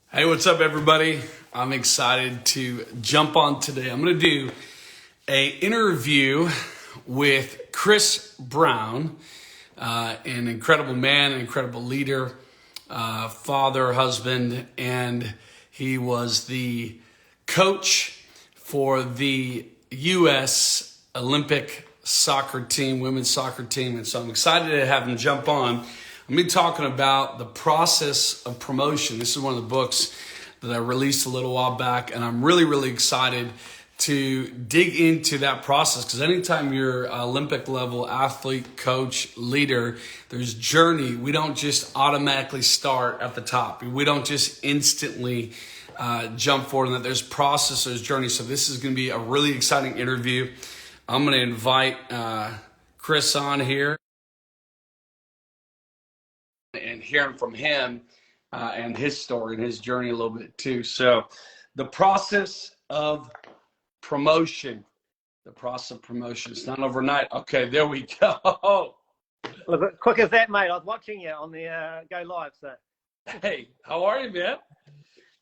Hey, what's up, everybody? I'm excited to jump on today. I'm going to do an interview with Chris Brown, an incredible man, an incredible leader, father, husband, and he was the coach for the U.S. Olympic soccer team, women's soccer team. And so I'm excited to have him jump on. I'm going to be talking about the process of promotion. This is one of the books that I released a little while back, and I'm really, really excited to dig into that process, because anytime you're an Olympic level athlete, coach, leader, there's journey. We don't just automatically start at the top. We don't just instantly jump forward, and that there's process, there's journey. So this is going to be a really exciting interview. I'm going to invite Chris on here and hearing from him and his story and his journey a little bit too. So the process of promotion, it's not overnight. Okay, there we go. Look, quick as that, mate. I was watching you on the Go Live, so. Hey, how are you, man?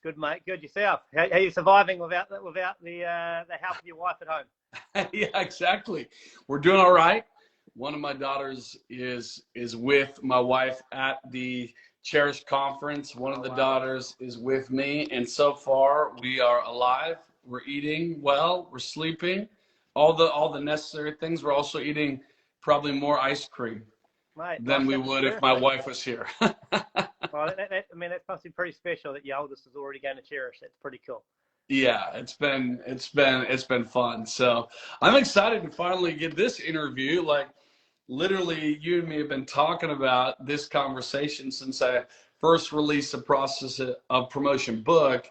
Good, mate. Good yourself. How are you surviving without the help of your wife at home? Yeah, exactly. We're doing all right. One of my daughters is with my wife at the Cherish conference. One of the daughters is with me, and so far we are alive. We're eating well. We're sleeping. All the necessary things. We're also eating probably more ice cream than we would if my wife was here. Well, that must be pretty special that your oldest is already going to Cherish. That's pretty cool. Yeah, it's been fun. So I'm excited to finally get this interview. Like, literally, you and me have been talking about this conversation since I first released the process of promotion book.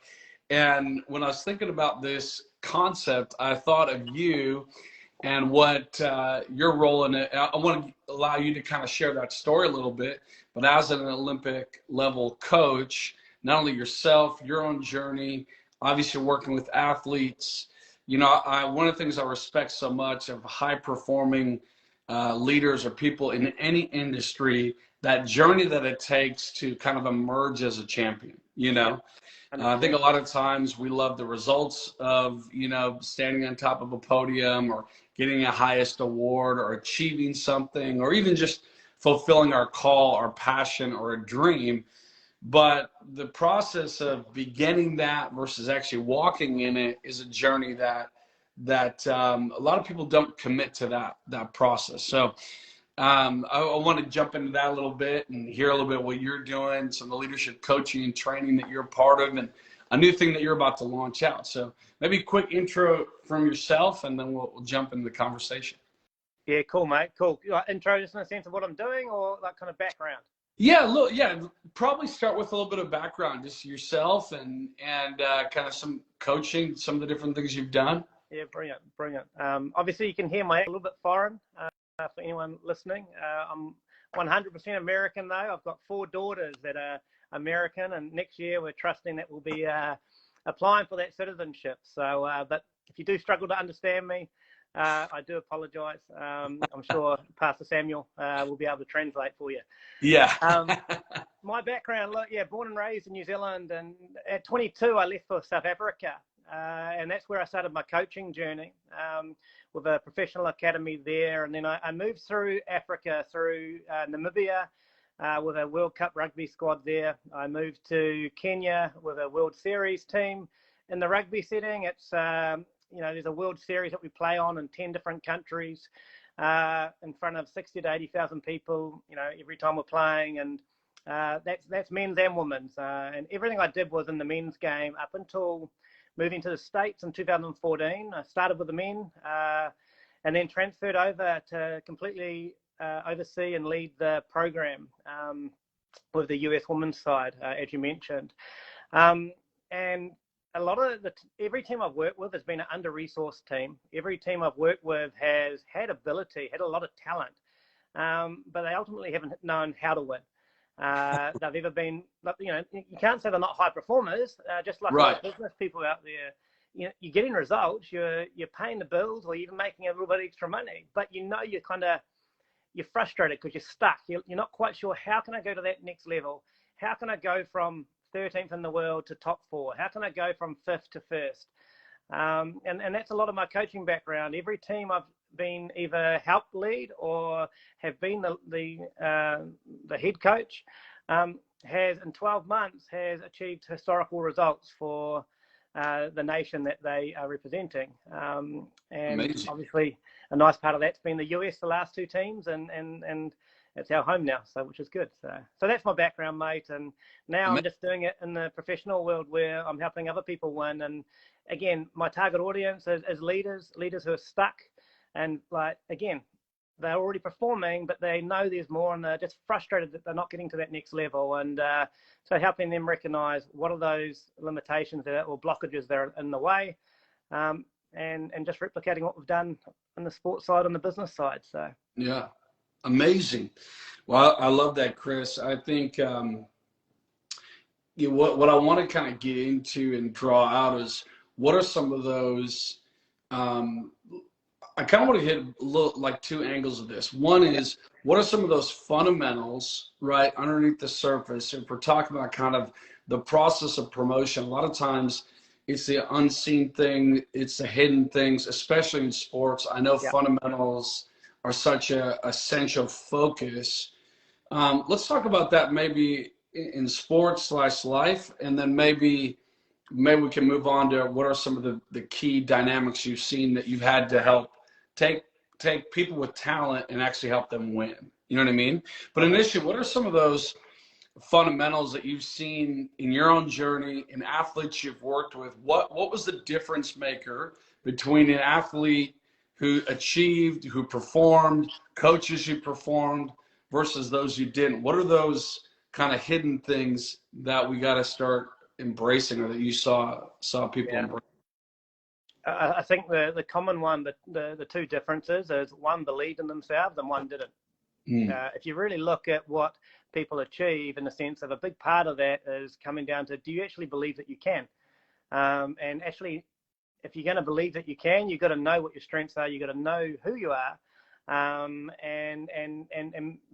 And when I was thinking about this concept, I thought of you and what your role in it. I want to allow you to kind of share that story a little bit. But as an Olympic level coach, not only yourself, your own journey, obviously working with athletes. You know, one of the things I respect so much of high performing leaders or people in any industry, that journey that it takes to kind of emerge as a champion, you know. I think a lot of times we love the results of, you know, standing on top of a podium or getting a highest award or achieving something or even just fulfilling our call, our passion, or a dream. But the process of beginning that versus actually walking in it is a journey that a lot of people don't commit to that process. So I want to jump into that a little bit and hear a little bit what you're doing, some of the leadership coaching and training that you're a part of, and a new thing that you're about to launch out. So maybe a quick intro from yourself, and then we'll jump into the conversation. Yeah, cool, mate. Cool. Intro just in the sense of what I'm doing, or like kind of background? Yeah, look, yeah, probably start with a little bit of background, just yourself and kind of some coaching, some of the different things you've done. Yeah, brilliant. Obviously, you can hear my accent a little bit foreign for anyone listening. I'm 100% American, though. I've got 4 daughters that are American, and next year we're trusting that we'll be applying for that citizenship. So, but if you do struggle to understand me, I do apologize. I'm sure Pastor Samuel will be able to translate for you. Yeah. My background, look, yeah, born and raised in New Zealand, and at 22 I left for South Africa, and that's where I started my coaching journey with a professional academy there. And then I moved through Africa, through Namibia with a World Cup rugby squad there. I moved to Kenya with a World Series team. In the rugby setting, it's you know, there's a World Series that we play on in 10 different countries in front of 60 to 80,000 people, you know, every time we're playing. And that's men's and women's. And everything I did was in the men's game up until moving to the States in 2014. I started with the men and then transferred over to completely oversee and lead the program with the US women's side, as you mentioned. And a lot of every team I've worked with has been an under-resourced team. Every team I've worked with has had ability, had a lot of talent, but they ultimately haven't known how to win. They've ever been, you know, you can't say they're not high performers, just like Right. business people out there. You know, you're getting results, you're paying the bills, or even making a little bit extra money, but you know you're frustrated because you're stuck. You're not quite sure, how can I go to that next level? How can I go from 13th in the world to top 4? How can I go from 5th to 1st? And that's a lot of my coaching background. Every team I've been either helped lead or have been the head coach has in 12 months has achieved historical results for the nation that they are representing. And Amazing. obviously a nice part of that's been the US, the last 2 teams, and it's our home now, so which is good. So that's my background, mate. And now I'm just doing it in the professional world where I'm helping other people win. And again, my target audience is leaders who are stuck, and like again, they're already performing, but they know there's more, and they're just frustrated that they're not getting to that next level. And so helping them recognize what are those limitations or blockages that are in the way, and just replicating what we've done on the sports side, on the business side. So Yeah. Amazing. Well, I love that, Chris. I think what I want to kind of get into and draw out is what are some of those. I kind of want to hit like 2 angles of this. One is what are some of those fundamentals, right, underneath the surface? If we're talking about kind of the process of promotion, a lot of times it's the unseen thing, it's the hidden things, especially in sports. I know fundamentals are such a essential focus. Let's talk about that maybe in sports / life, and then maybe we can move on to what are some of the key dynamics you've seen that you've had to help take people with talent and actually help them win. You know what I mean? But initially, what are some of those fundamentals that you've seen in your own journey, in athletes you've worked with? What was the difference maker between an athlete who achieved, who performed, coaches who performed, versus those who didn't? What are those kind of hidden things that we got to start embracing, or that you saw people embrace? I think the common one, the 2 differences is one believed in themselves and one didn't. If you really look at what people achieve, in the sense of a big part of that is coming down to, do you actually believe that you can? And actually, if you're going to believe that you can, you've got to know what your strengths are. You've got to know who you are, and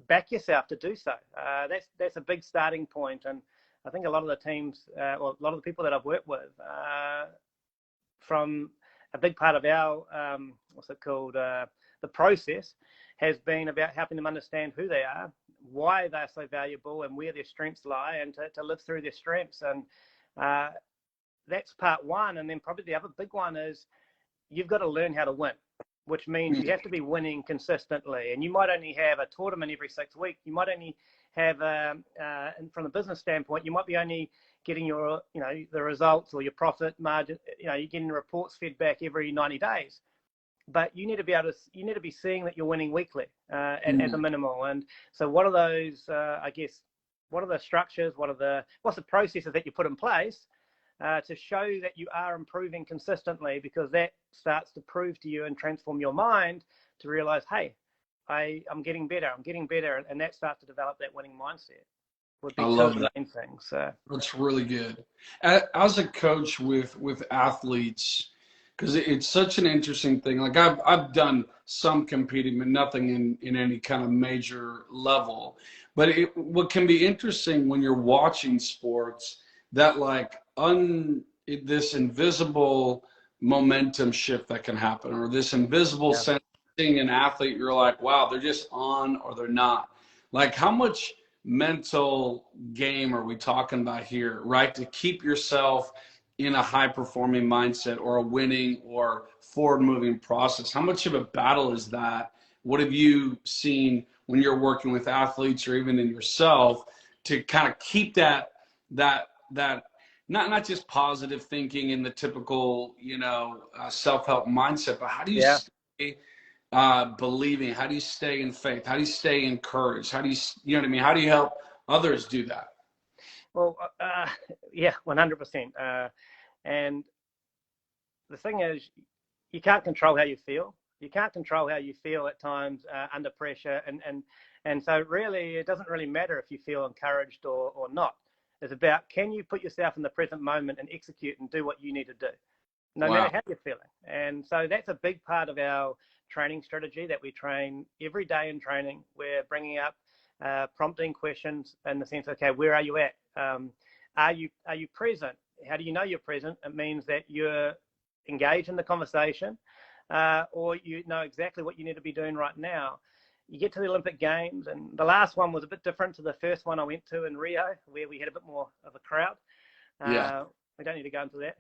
back yourself to do so. That's a big starting point. And I think a lot of the teams, or a lot of the people that I've worked with, from a big part of our the process has been about helping them understand who they are, why they're so valuable, and where their strengths lie, and to live through their strengths. And that's part one. And then probably the other big one is you've got to learn how to win, which means you have to be winning consistently. And you might only have a tournament every 6 weeks. You might only have, and from a business standpoint, you might be only getting your, the results or your profit margin, you're getting reports fed back every 90 days. But you need to be seeing that you're winning weekly at the minimal. And so what are those, what are the structures, what's the processes that you put in place to show that you are improving consistently, because that starts to prove to you and transform your mind to realize, hey, I'm getting better, and that starts to develop that winning mindset. Would be 2 of the main things. So. That's really good. As a coach with athletes, because it's such an interesting thing. Like I've done some competing, but nothing in any kind of major level. But what can be interesting when you're watching sports, that like this invisible momentum shift that can happen, or this invisible sense of seeing an athlete, you're like, wow, they're just on or they're not. Like, how much mental game are we talking about here, right? To keep yourself in a high performing mindset or a winning or forward moving process. How much of a battle is that? What have you seen when you're working with athletes, or even in yourself, to kind of keep that not just positive thinking in the typical, self-help mindset, but how do you stay believing? How do you stay in faith? How do you stay encouraged? How do you know what I mean? How do you help others do that? Well, 100%. And the thing is, you can't control how you feel. You can't control how you feel at times under pressure. And so really, it doesn't really matter if you feel encouraged or not. It's about, can you put yourself in the present moment and execute and do what you need to do, no matter how you're feeling. And so that's a big part of our training strategy that we train every day in training. We're bringing up prompting questions in the sense, okay, where are you at? Are you present? How do you know you're present? It means that you're engaged in the conversation, or you know exactly what you need to be doing right now. You get to the Olympic Games, and the last one was a bit different to the first one I went to in Rio, where we had a bit more of a crowd. Yeah. We don't need to go into that.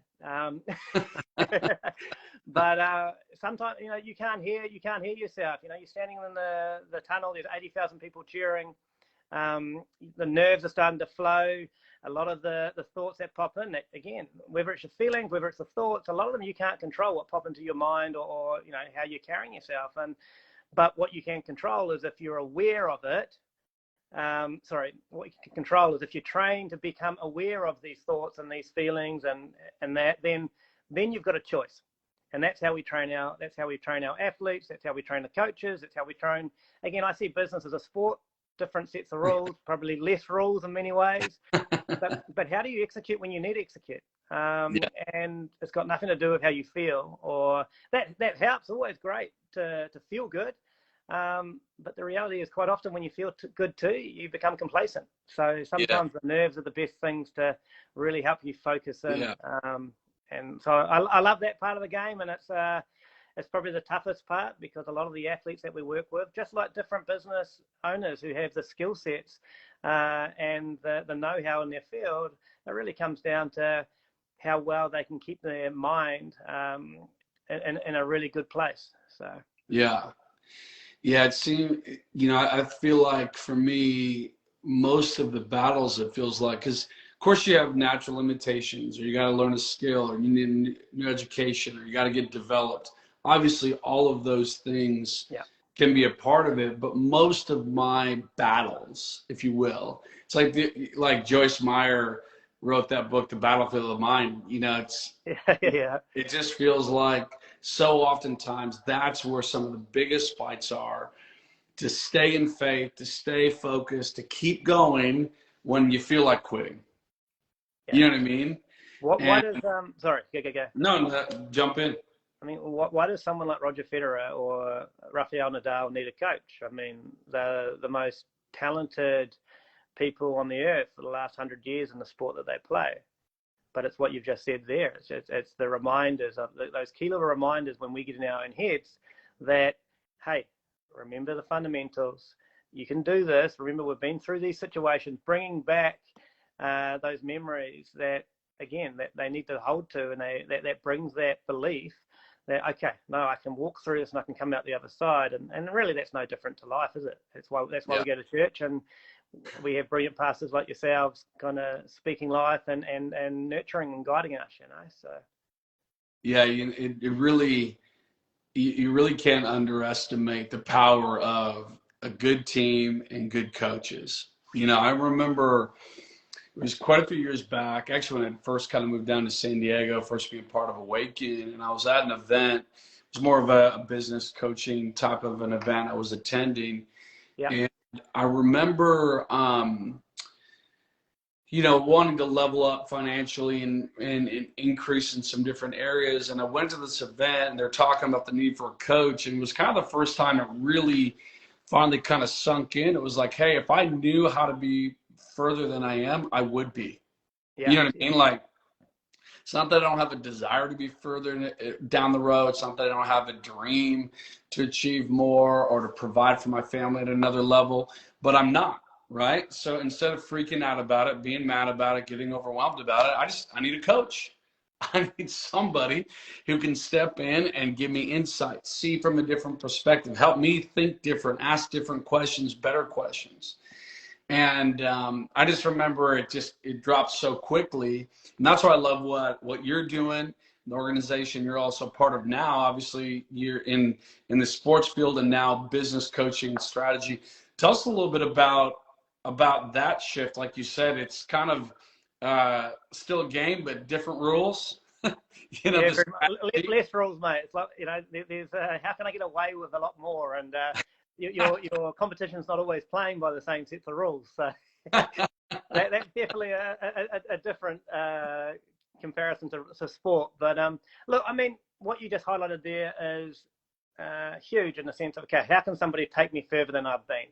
But sometimes, you know, you can't hear yourself. You know, you're standing in the tunnel. There's 80,000 people cheering. The nerves are starting to flow. A lot of the thoughts that pop in, that, again, whether it's your feelings, whether it's the thoughts, a lot of them you can't control what pop into your mind, or you know, how you're carrying yourself. But what you can control is if you're aware of it. What you can control is if you're trained to become aware of these thoughts and these feelings and that, then you've got a choice. And that's how we train our athletes. That's how we train the coaches. That's how we train. Again, I see business as a sport, different sets of rules, probably less rules in many ways. But how do you execute when you need to execute? And it's got nothing to do with how you feel, or that helps. Always great to feel good. But the reality is, quite often when you feel good too, you become complacent. So sometimes the nerves are the best things to really help you focus in. And so I love that part of the game, and it's probably the toughest part, because a lot of the athletes that we work with, just like different business owners who have the skill sets and the know-how in their field, it really comes down to how well they can keep their mind in a really good place. So yeah, it seems, you know, I feel like for me, most of the battles, it feels like, because of course you have natural limitations, or you got to learn a skill, or you need new education, or you got to get developed. Obviously, all of those things can be a part of it, but most of my battles, if you will, it's like Joyce Meyer wrote that book, The Battlefield of the Mind. You know, it just feels like so oftentimes that's where some of the biggest fights are, to stay in faith, to stay focused, to keep going when you feel like quitting. You know what I mean? What is sorry, go. No, jump in. I mean, why does someone like Roger Federer or Rafael Nadal need a coach? I mean, the most talented people on the earth for the last 100 years in the sport that they play. But it's what you've just said there. It's the reminders of those key little reminders when we get in our own heads that, hey, remember the fundamentals. You can do this. Remember, we've been through these situations, bringing back those memories that, again, that they need to hold to, and that brings that belief that, okay, no, I can walk through this and I can come out the other side. And really, that's no different to life, is it? That's why we go to church, and we have brilliant pastors like yourselves kind of speaking life and nurturing and guiding us, you know. So yeah, it really, you really can't underestimate the power of a good team and good coaches. You know, I remember it was quite a few years back, actually, when I first kind of moved down to San Diego, first being part of Awaken, and I was at an event. It was more of a business coaching type of an event I was attending. And I remember, you know, wanting to level up financially and increase in some different areas. And I went to this event, and they're talking about the need for a coach. And it was kind of the first time it really finally kind of sunk in. It was like, hey, if I knew how to be further than I am, I would be. You know what I mean? Like, it's not that I don't have a desire to be further down the road. It's not that I don't have a dream to achieve more or to provide for my family at another level, but I'm not, right? So instead of freaking out about it, being mad about it, getting overwhelmed about it, I need a coach. I need somebody who can step in and give me insight, see from a different perspective, help me think different, ask different questions, better questions. And I just remember it dropped so quickly. And that's why I love what you're doing, the organization you're also part of now. Obviously, you're in the sports field and now business coaching strategy. Tell us a little bit about that shift. Like you said, it's kind of still a game, but different rules. You know, less rules, mate. It's like, you know, there's how can I get away with a lot more? And your competition's not always playing by the same sets of rules. So that's definitely a different comparison to sport. But look, I mean, what you just highlighted there is huge in the sense of, okay, how can somebody take me further than I've been?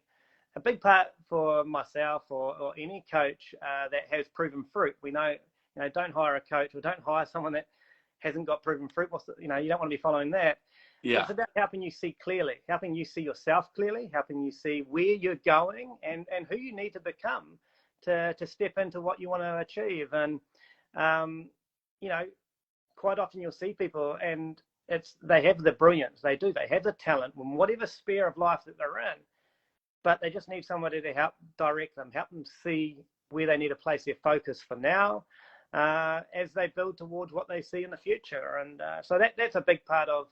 A big part for myself or any coach that has proven fruit. We know, don't hire a coach or don't hire someone that hasn't got proven fruit. You don't want to be following that. Yeah. It's about helping you see clearly, helping you see yourself clearly, helping you see where you're going and who you need to become to step into what you want to achieve. And, quite often you'll see people and they have the brilliance, they have the talent in whatever sphere of life that they're in, but they just need somebody to help direct them, help them see where they need to place their focus for now, as they build towards what they see in the future. And so that's a big part of,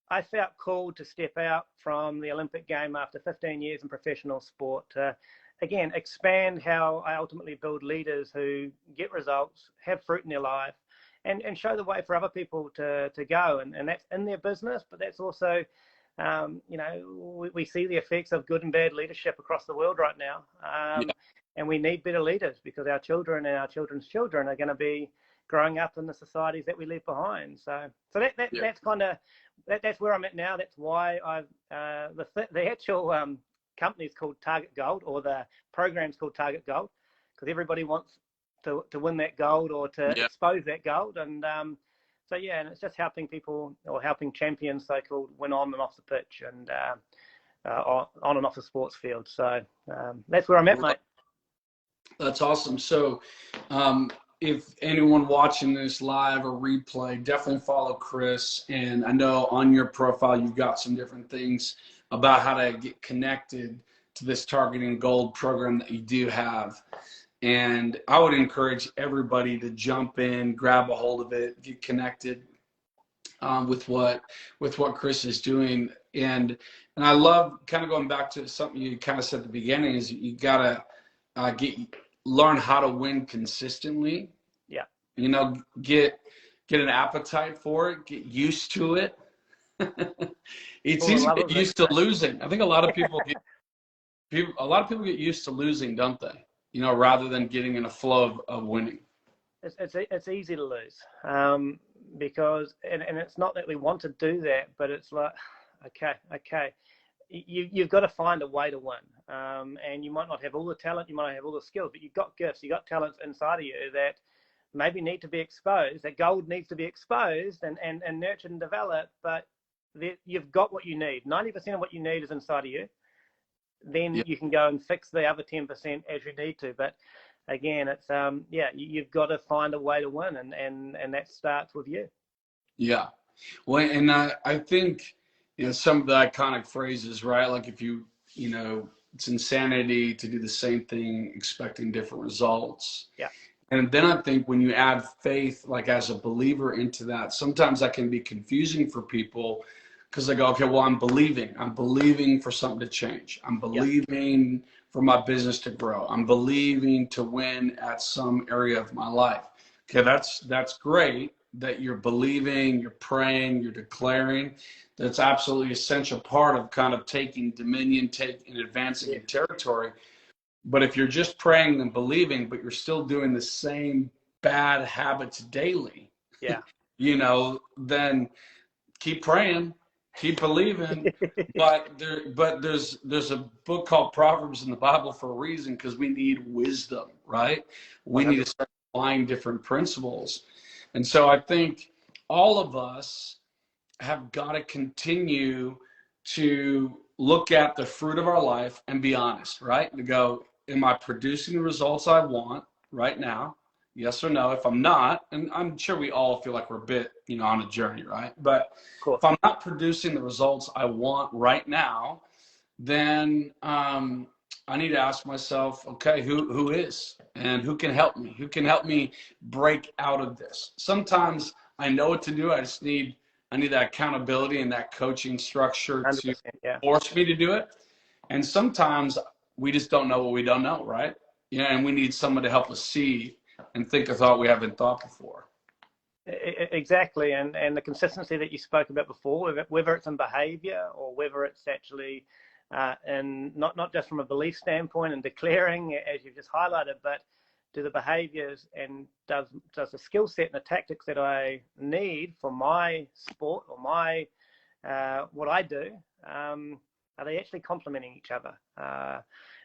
I felt called to step out from the Olympic game after 15 years in professional sport to, again, expand how I ultimately build leaders who get results, have fruit in their life, and show the way for other people to go. And that's in their business, but that's also, we see the effects of good and bad leadership across the world right now. And we need better leaders because our children and our children's children are going to be growing up in the societies that we leave behind. So that's kind of, that's where I'm at now. That's why I've, the actual company is called Target Gold, or the program's called Target Gold, because everybody wants to win that gold or to expose that gold. And and it's just helping people, or helping champions, so-called, win on and off the pitch and on and off the sports field. So that's where I'm at, mate. That's awesome. So if anyone watching this live or replay, definitely follow Chris. And I know on your profile, you've got some different things about how to get connected to this Targeting Gold program that you do have. And I would encourage everybody to jump in, grab a hold of it, get connected with what Chris is doing. And I love, kind of going back to something you kind of said at the beginning, is you gotta learn how to win consistently. Yeah. Get an appetite for it, get used to it. It's easy to get used to losing. I think a lot of people get used to losing, don't they? Rather than getting in a flow of winning. It's easy to lose because, and it's not that we want to do that, but it's like, okay, you've got to find a way to win. And you might not have all the talent, you might not have all the skills, but you've got gifts, you've got talents inside of you that maybe need to be exposed, that gold needs to be exposed and nurtured and developed, but you've got what you need. 90% of what you need is inside of you. Then you can go and fix the other 10% as you need to. But again, it's you've got to find a way to win, and that starts with you. Yeah. Well, and I think some of the iconic phrases, right? Like if it's insanity to do the same thing expecting different results. Yeah. And then I think when you add faith, like as a believer into that, sometimes that can be confusing for people. Because they go, okay, well, I'm believing for something to change. I'm believing for my business to grow. I'm believing to win at some area of my life. Okay, that's great that you're believing, you're praying, you're declaring. That's absolutely essential part of kind of taking dominion, and advancing in territory. But if you're just praying and believing, but you're still doing the same bad habits daily, then keep praying. Keep believing, but there's a book called Proverbs in the Bible for a reason, because we need wisdom, right? We 100%. Need to start applying different principles. And so I think all of us have got to continue to look at the fruit of our life and be honest, right? To go, am I producing the results I want right now? Yes or no? If I'm not, and I'm sure we all feel like we're a bit, on a journey, right? But if I'm not producing the results I want right now, then I need to ask myself, okay, who is, and who can help me? Who can help me break out of this? Sometimes I know what to do. I need that accountability and that coaching structure to force me to do it. And sometimes we just don't know what we don't know, right? And we need someone to help us see and think a thought we haven't thought before. Exactly, and the consistency that you spoke about before, whether it's in behavior or whether it's actually and not just from a belief standpoint and declaring, as you've just highlighted, but do the behaviors and does the skill set and the tactics that I need for my sport or my what I do, are they actually complementing each other?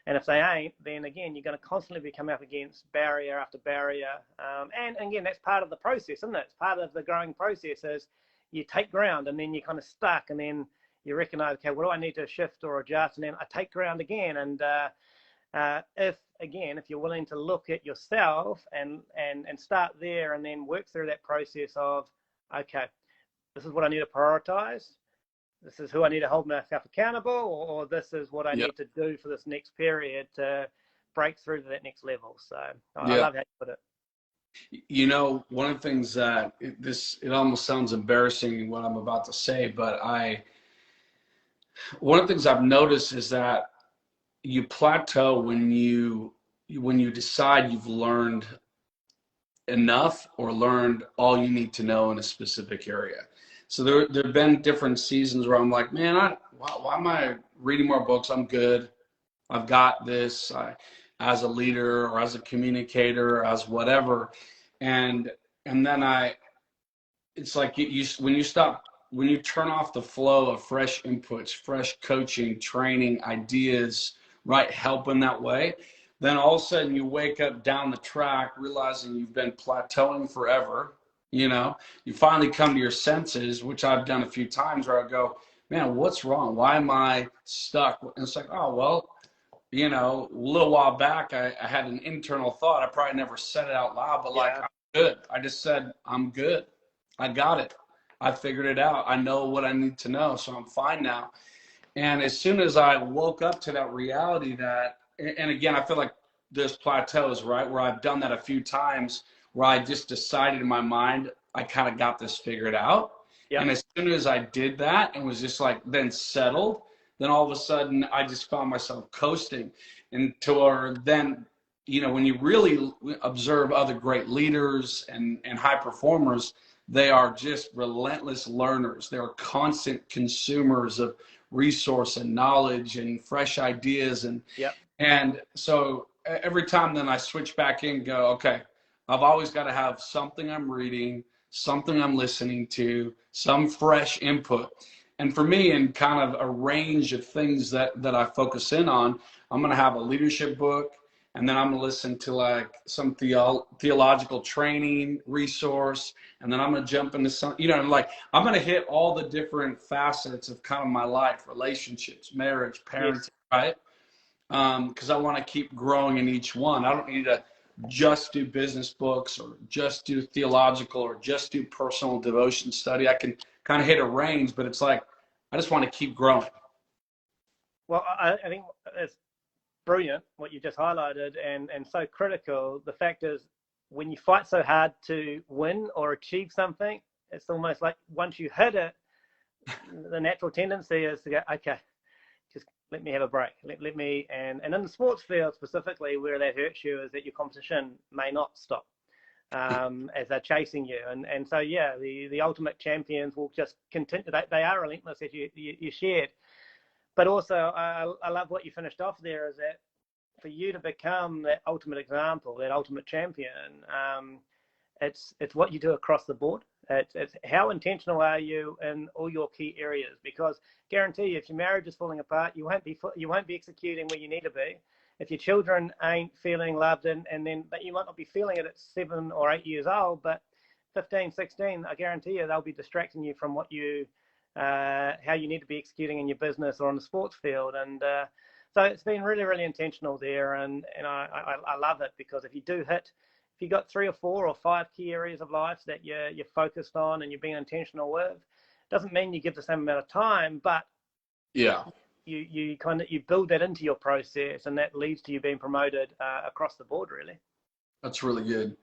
And if they ain't, then again, you're going to constantly be coming up against barrier after barrier. And again, that's part of the process, isn't it? It's part of the growing process is you take ground and then you're kind of stuck, and then you recognize, okay, what do I need to shift or adjust? And then I take ground again. And if you're willing to look at yourself and start there and then work through that process of, okay, this is what I need to prioritize. This is who I need to hold myself accountable, or this is what I need to do for this next period to break through to that next level. So I love how you put it. You know, one of the things that it almost sounds embarrassing what I'm about to say, but one of the things I've noticed is that you plateau when you decide you've learned enough or learned all you need to know in a specific area. So there have been different seasons where I'm like, man, why am I reading more books? I'm good. I've got this as a leader or as a communicator, or as whatever. And then it's like when you turn off the flow of fresh inputs, fresh coaching, training, ideas, right, help in that way, then all of a sudden you wake up down the track realizing you've been plateauing forever. You know, you finally come to your senses, which I've done a few times, where I go, man, what's wrong? Why am I stuck? And it's like, oh, well, you know, a little while back, I had an internal thought. I probably never said it out loud, but like, I'm good. I just said, I'm good. I got it. I figured it out. I know what I need to know, so I'm fine now. And as soon as I woke up to that reality and again, I feel like there's plateaus, right, where I've done that a few times, where I just decided in my mind, I kind of got this figured out. Yep. And as soon as I did that and was just like then settled, then all of a sudden I just found myself coasting until then, you know, when you really observe other great leaders and high performers, they are just relentless learners. They're constant consumers of resource and knowledge and fresh ideas. And so every time then I switch back in and go, okay, I've always got to have something I'm reading, something I'm listening to, some fresh input. And for me, in kind of a range of things that I focus in on, I'm going to have a leadership book, and then I'm going to listen to like some theological training resource, and then I'm going to jump into some, you know, like I'm going to hit all the different facets of kind of my life, relationships, marriage, parenting, right? Because I want to keep growing in each one. I don't need to just do business books or just do theological or just do personal devotion study. I can kind of hit a range, but it's like, I just want to keep growing. Well, I think it's brilliant what you just highlighted and so critical. The fact is, when you fight so hard to win or achieve something, it's almost like once you hit it, the natural tendency is to go, okay, just let me have a break. Let me, and in the sports field specifically, where that hurts you is that your competition may not stop as they're chasing you. And so, yeah, the ultimate champions will just continue. They are relentless, as you shared. But also, I love what you finished off there, is that for you to become that ultimate example, that ultimate champion, it's what you do across the board. It's how intentional are you in all your key areas, because guarantee you, if your marriage is falling apart, you won't be executing where you need to be. If your children ain't feeling loved, but you might not be feeling it at 7 or 8 years old, but 15, 16, I guarantee you they'll be distracting you from what you how you need to be executing in your business or on the sports field. And so it's been really, really intentional there, and I love it, because if you got 3 or 4 or 5 key areas of life that you're focused on and you're being intentional with, doesn't mean you give the same amount of time, but you build that into your process, and that leads to you being promoted across the board, really. That's really good.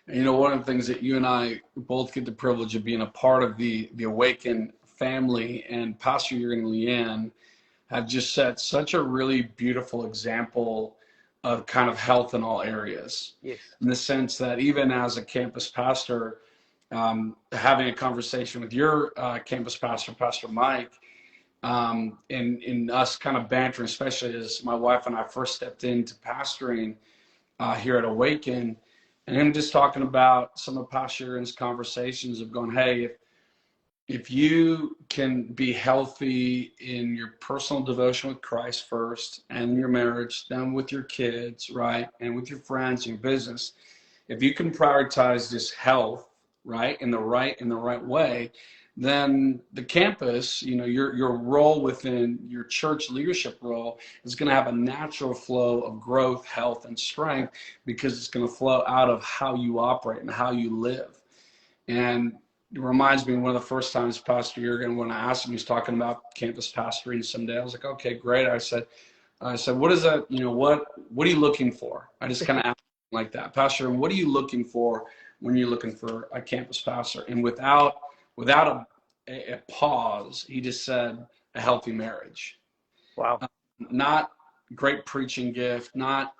And, you know, one of the things that you and I both get the privilege of being a part of the Awaken family, and Pastor Jurgen and Leanne have just set such a really beautiful example of kind of health in all areas. Yes. In the sense that even as a campus pastor, having a conversation with your campus pastor, Pastor Mike, and us kind of bantering, especially as my wife and I first stepped into pastoring here at Awaken, and him just talking about some of Pastor Jurgen's conversations of going, hey, if you can be healthy in your personal devotion with Christ first, and your marriage, then with your kids, right, and with your friends, your business, if you can prioritize this health, right, in the right way, then the campus, your role within your church leadership role is going to have a natural flow of growth, health, and strength, because it's going to flow out of how you operate and how you live. And it reminds me, one of the first times Pastor Jurgen, when I asked him, he was talking about campus pastoring someday. I was like, okay, great. I said, what is that? What are you looking for? I just kind of asked him like that, Pastor, what are you looking for when you're looking for a campus pastor? And without a pause, he just said, a healthy marriage. Wow. Not great preaching gift, not,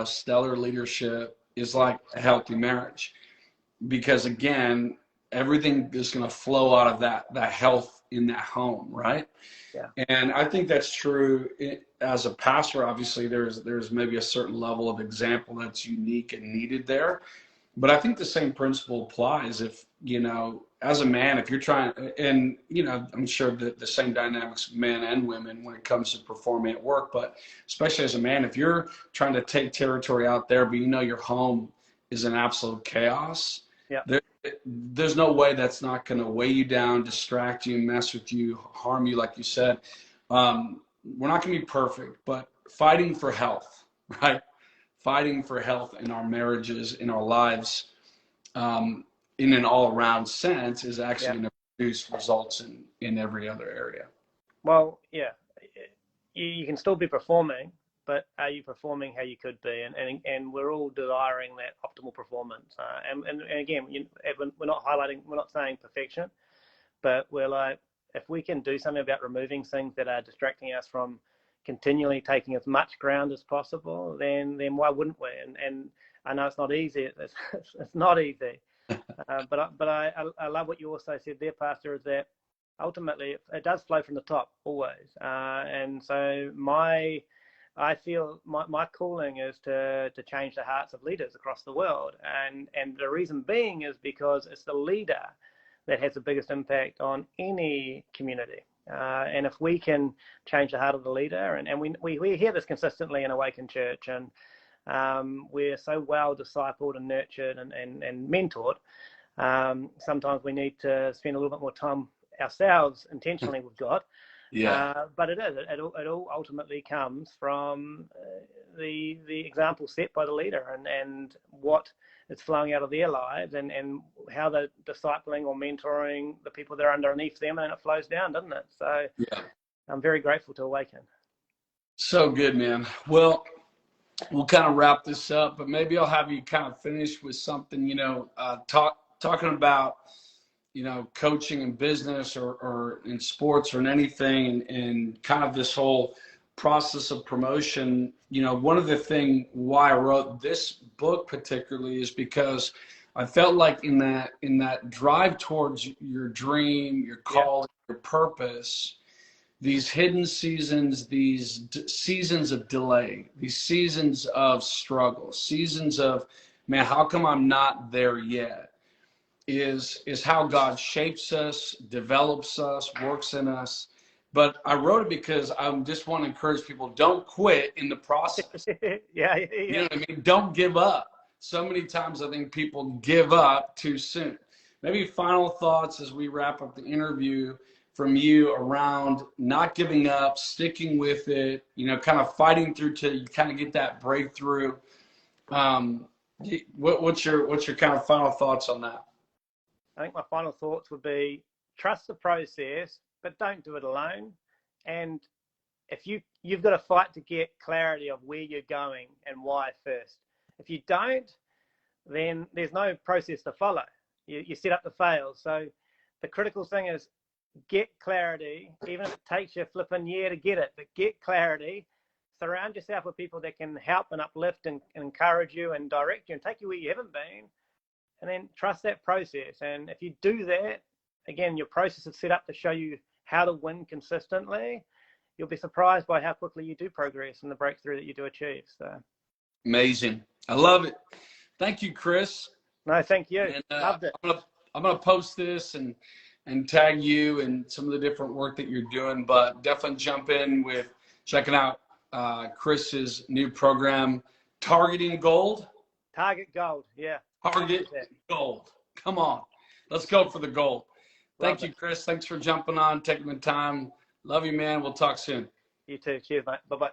stellar leadership, is like a healthy marriage. Because again, everything is going to flow out of that health in that home, right? Yeah. And I think that's true as a pastor. Obviously, there's maybe a certain level of example that's unique and needed there. But I think the same principle applies if, as a man, if you're trying, and, I'm sure that the same dynamics, men and women, when it comes to performing at work, but especially as a man, if you're trying to take territory out there, but your home is in absolute chaos, yeah, there's no way that's not going to weigh you down, distract you, mess with you, harm you, like you said. We're not going to be perfect, but fighting for health, right? Fighting for health in our marriages, in our lives, in an all-around sense, is actually going to produce results in every other area. Well, yeah, you can still be performing, but are you performing how you could be? And we're all desiring that optimal performance. And again, we're not saying perfection, but we're like, if we can do something about removing things that are distracting us from continually taking as much ground as possible, then why wouldn't we? And I know it's not easy. It's not easy. But I love what you also said there, Pastor, is that ultimately it does flow from the top always. And so I feel my calling is to change the hearts of leaders across the world. And the reason being is because it's the leader that has the biggest impact on any community. And if we can change the heart of the leader, and we hear this consistently in Awaken Church, and we're so well discipled and nurtured and mentored. Sometimes we need to spend a little bit more time ourselves intentionally with God. Yeah. But it all ultimately comes from the example set by the leader and what is flowing out of their lives and how they're discipling or mentoring the people that are underneath them, and it flows down, doesn't it? So yeah. I'm very grateful to Awaken. So good, man. Well, we'll kind of wrap this up, but maybe I'll have you kind of finish with something, talking about, coaching in business or in sports or in anything, and kind of this whole process of promotion. One of the things why I wrote this book particularly is because I felt like in that drive towards your dream, your call, your purpose, these hidden seasons, these seasons of delay, these seasons of struggle, seasons of, man, how come I'm not there yet? Is how God shapes us, develops us, works in us. But I wrote it because I just want to encourage people, don't quit in the process. Yeah. You know what I mean? Don't give up. So many times I think people give up too soon. Maybe final thoughts as we wrap up the interview from you around not giving up, sticking with it, kind of fighting through till you kind of get that breakthrough. What's your kind of final thoughts on that? I think my final thoughts would be trust the process, but don't do it alone. And if you've got to fight to get clarity of where you're going and why first. If you don't, then there's no process to follow. You set up to fail. So the critical thing is get clarity, even if it takes you a flipping year to get it, but get clarity. Surround yourself with people that can help and uplift and encourage you and direct you and take you where you haven't been. And then trust that process. And if you do that, again, your process is set up to show you how to win consistently. You'll be surprised by how quickly you do progress and the breakthrough that you do achieve. So amazing. I love it. Thank you, Chris. No, thank you. And, loved it. I'm gonna post this and and tag you and some of the different work that you're doing, but definitely jump in with checking out Chris's new program, Targeting Gold. Target gold, yeah. Target gold. Come on. Let's go for the gold. Thank Love you, Chris. Thanks for jumping on, taking the time. Love you, man. We'll talk soon. You too. Cheers, mate. Bye-bye.